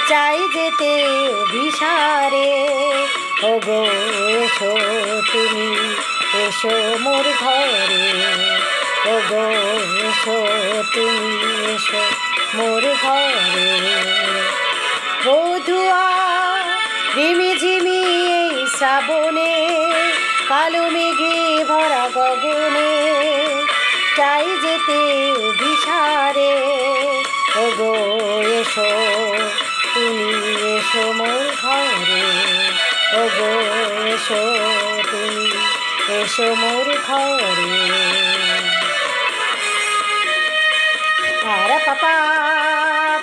চাই যেতে ভিসারে। ওগো এসো তুমি, এসো মোর ঘরে। ওগো এসো তুমি, এসো মোর ঘরে। বধুয়া রিমিঝিমি এই শ্রাবণে, কালো মেঘে ভরা গগনে, চাই যেতে ভিসারে। ওগো এসো তুমি, এসো মোর ঘরে। ওগো এসো তুমি, এসো মোর ঘরে। পারা পাপা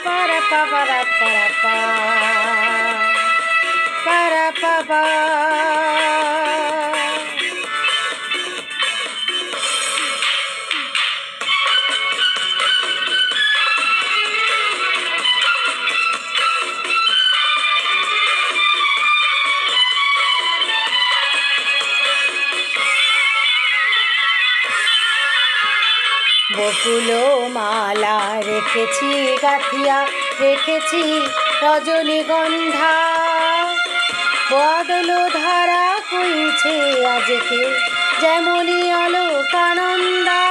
পারা পারা পারা পা পারা পাপা। বকুল মালা রেখেছি গাথিয়া, রেখেছি রজনীগন্ধা। বাদল ধারা কইছে আজকে যেমনই আলোকানন্দা।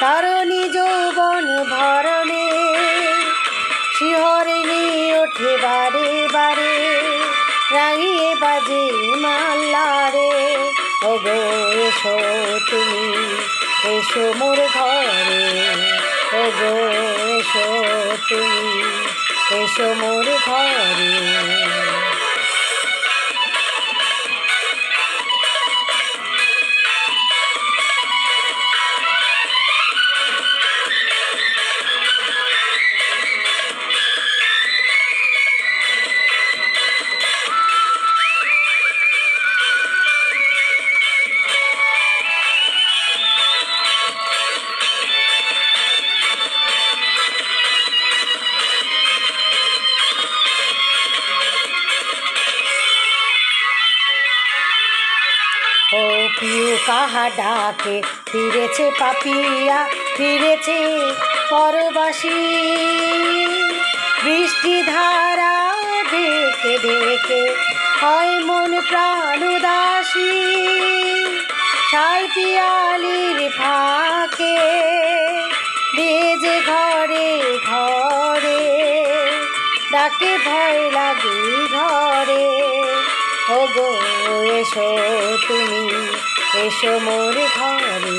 তরণী যৌবন ভরণে শিহরণে ওঠে বারে বারে, রাঙিয়ে বাজে মাল্লারে। ওগো এসো তুমি, এসো মোর ঘরে। ওগো এসো তুমি, এসো মোর ঘরে। ও প্রিয় কাহা ডাকে, ফিরেছে পাপিয়া, ফিরেছে পরবাসী। বৃষ্টি ধারা ডেকে ডেকে হয় মন প্রাণ উদাসী। সাই পিয়ালির ফাঁকে বেজে ঘরে ঘরে, ডাকে ভয় লাগে ঘরে। ওগো এসো তুমি, এসো মোর ঘরে।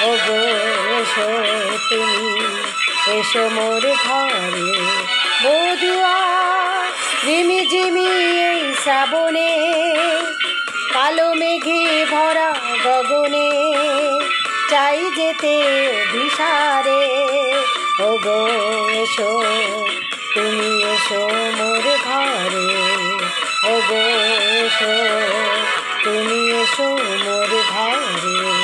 ওগো এসো তুমি, এসো মোর ঘরে। বধুয়া রিমিঝিমি এই শ্রাবণে, কালো মেঘে ভরা গগনে, চাই যেতে ভিসারে। ওগো এসো তুমি, এসো মোর ঘরে। ওগো এসো তুমি, এসো মোর ঘরে।